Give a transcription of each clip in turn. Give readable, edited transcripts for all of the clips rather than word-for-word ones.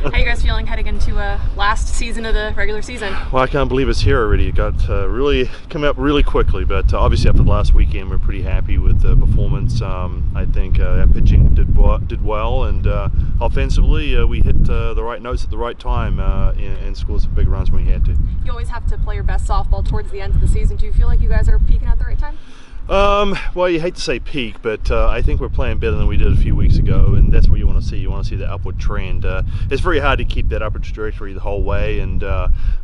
How you guys feeling heading into last season of the regular season? Well, I can't believe it's here already. It got really come up really quickly, but obviously after the last weekend, we're pretty happy with the performance. I think our pitching did well, and offensively, we hit the right notes at the right time and scored some big runs when we had to. You always have to play your best softball towards the end of the season. Do you feel like you guys are peaking at the right time? Well, you hate to say peak, but I think we're playing better than we did a few weeks ago, and that's what you want to see. You want to see the upward trend. It's very hard to keep that upward trajectory the whole way, and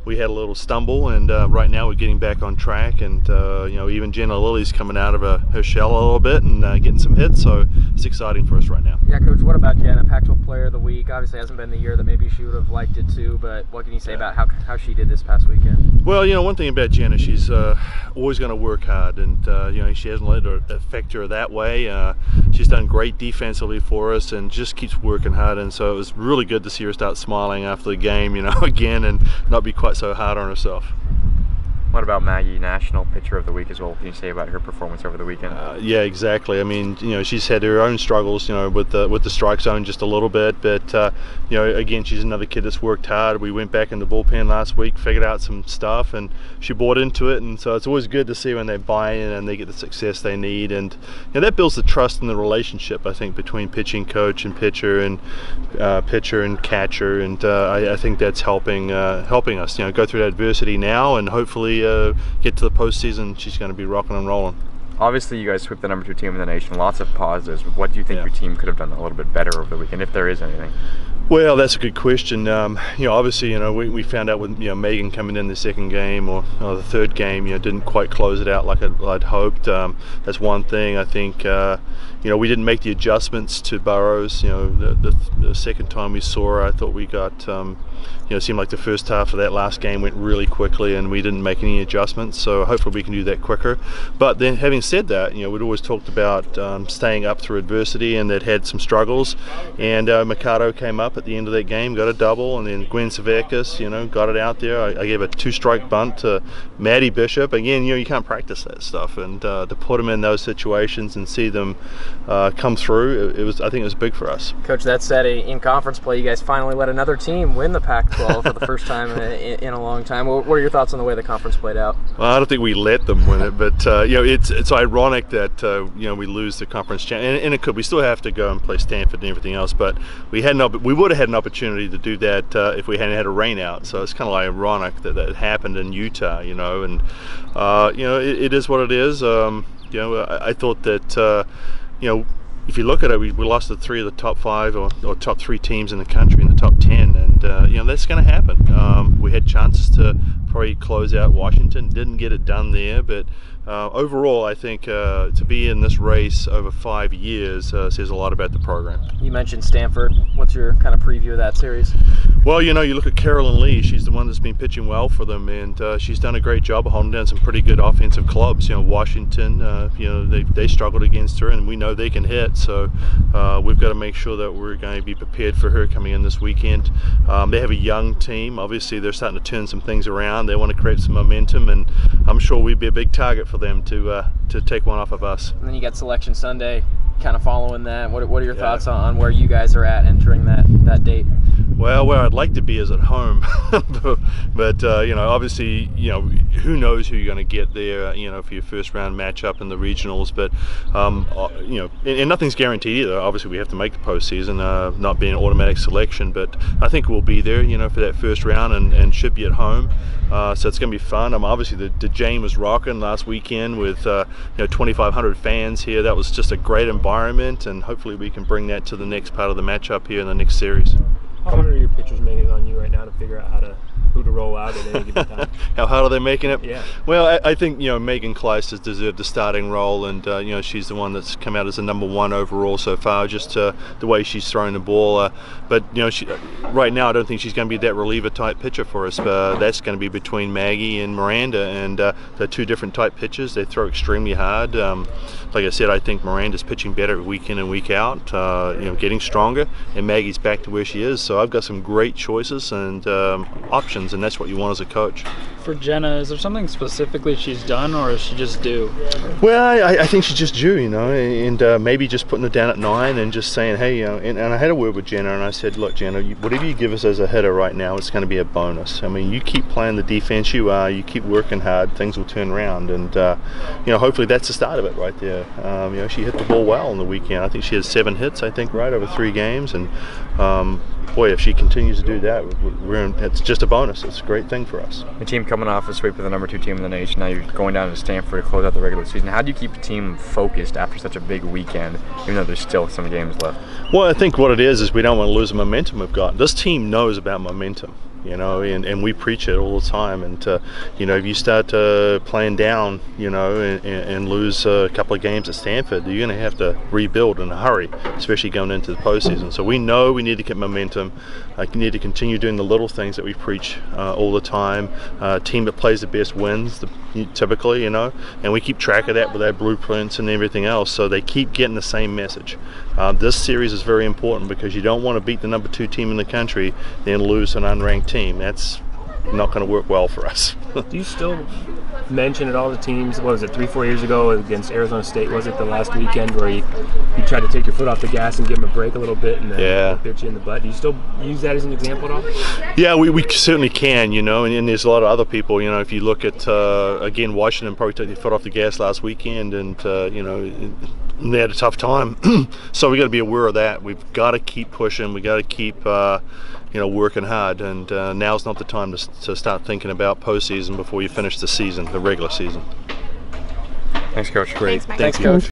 we had a little stumble, and right now we're getting back on track, and even Jenna Lilly's coming out of her shell a little bit and getting some hits, so it's exciting for us right now. Yeah, Coach, what about Jenna, Pac-12 Player of the Week? Obviously hasn't been the year that maybe she would have liked it to, but what can you say about how she did this past weekend? Well, one thing about Jenna, she's always going to work hard, and she hasn't let it affect her that way. She's done great defensively for us and just keeps working hard, and so it was really good to see her start smiling after the game, again, and not be quite so hard on herself. What about Maggie, National Pitcher of the Week as well? What can you say about her performance over the weekend? Yeah, exactly. I mean, she's had her own struggles, with the strike zone just a little bit, but again, she's another kid that's worked hard. We went back in the bullpen last week, figured out some stuff, and she bought into it, and so it's always good to see when they buy in and they get the success they need, and that builds the trust in the relationship, I think, between pitching coach and pitcher and catcher, and I think that's helping us, go through that adversity now, and hopefully get to the postseason. She's going to be rocking and rolling. Obviously, you guys swept the #2 team in the nation. Lots of positives. What do you think your team could have done a little bit better over the weekend, if there is anything? Well, that's a good question. Obviously, we found out with Megan coming in the second game or the third game, didn't quite close it out like I'd hoped. That's one thing. I think we didn't make the adjustments to Burrows. The second time we saw her, I thought we got it seemed like the first half of that last game went really quickly, and we didn't make any adjustments. So hopefully we can do that quicker. But then, having said that, we'd always talked about staying up through adversity, and they'd had some struggles. And Mikado came up at the end of that game, got a double, and then Gwen Savakis, got it out there. I gave a 2-strike bunt to Maddie Bishop. Again, you can't practice that stuff, and to put them in those situations and see them come through, I think it was big for us. Coach, that said, in conference play, you guys finally let another team win the Pac-12 for the first time in a long time. What are your thoughts on the way the conference played out? Well, I don't think we let them win it, but it's ironic that we lose the conference champ, and it could. We still have to go and play Stanford and everything else, but we would have had an opportunity to do that if we hadn't had a rain out. So it's kind of ironic that happened in Utah, and it is what it is. I thought that if you look at it, we lost to 3 of the top 5 or top 3 teams in the country in the top 10, and that's going to happen. We had chances to probably close out Washington, didn't get it done there, but overall, I think to be in this race over 5 years says a lot about the program. You mentioned Stanford. What's your kind of preview of that series? Well, you look at Carolyn Lee. She's the one that's been pitching well for them, and she's done a great job of holding down some pretty good offensive clubs. Washington, they struggled against her, and we know they can hit. So we've got to make sure that we're going to be prepared for her coming in this weekend. They have a young team. Obviously, they're starting to turn some things around. They want to create some momentum, and I'm sure we'd be a big target for them to take one off of us. And then you got Selection Sunday kind of following that. What are your thoughts on where you guys are at entering that date? Well, where I'd like to be is at home, but obviously, who knows who you're going to get there, for your first round matchup in the regionals. But and nothing's guaranteed either. Obviously, we have to make the postseason, not being an automatic selection. But I think we'll be there, for that first round, and should be at home. So it's going to be fun. Obviously, the Jane was rocking last weekend with 2,500 fans here. That was just a great environment, and hopefully we can bring that to the next part of the matchup here in the next series. How hard are your pitchers making it on you right now to figure out who to roll out at any given time? How hard are they making it? Yeah. Well, I think Megan Kleist has deserved the starting role, and she's the one that's come out as the #1 overall so far, just the way she's throwing the ball. But right now I don't think she's going to be that reliever type pitcher for us. That's going to be between Maggie and Miranda, and they're 2 different type pitchers. They throw extremely hard. Like I said, I think Miranda's pitching better week in and week out, getting stronger, and Maggie's back to where she is. So I've got some great choices and options, and that's what you want as a coach. For Jenna, is there something specifically she's done, or is she just due? Well, I think she's just due, and maybe just putting it down at 9 and just saying, hey, and I had a word with Jenna, and I said, look, Jenna, whatever you give us as a hitter right now, it's going to be a bonus. I mean, you keep playing the defense you are, you keep working hard, things will turn around, and hopefully that's the start of it right there. She hit the ball well on the weekend. I think she had 7 hits, I think, right over 3 games, and boy, if she continues to do that, it's just a bonus. It's a great thing for us. The team coming off a sweep with the number 2 team in the nation. Now you're going down to Stanford to close out the regular season. How do you keep the team focused after such a big weekend, even though there's still some games left? Well, I think what it is we don't want to lose the momentum we've got. This team knows about momentum. And we preach it all the time. And if you start playing down, and lose a couple of games at Stanford, you're going to have to rebuild in a hurry, especially going into the postseason. So we know we need to get momentum. We need to continue doing the little things that we preach all the time. Team that plays the best wins, typically, and we keep track of that with our blueprints and everything else. So they keep getting the same message. This series is very important because you don't want to beat the number 2 team in the country, then lose an unranked team. That's not going to work well for us. Do you still mention at all the teams? What was it, 3-4 years ago against Arizona State? Was it the last weekend where you tried to take your foot off the gas and give them a break a little bit and then pitch you in the butt? Do you still use that as an example at all? Yeah, we certainly can, and there's a lot of other people. If you look at again, Washington probably took their foot off the gas last weekend, and they had a tough time. So we got to be aware of that. We've got to keep pushing. We got to keep working hard, and now's not the time to start thinking about postseason before you finish the season, the regular season. Thanks, Coach. Great. Thanks, Mike. Thanks, Coach.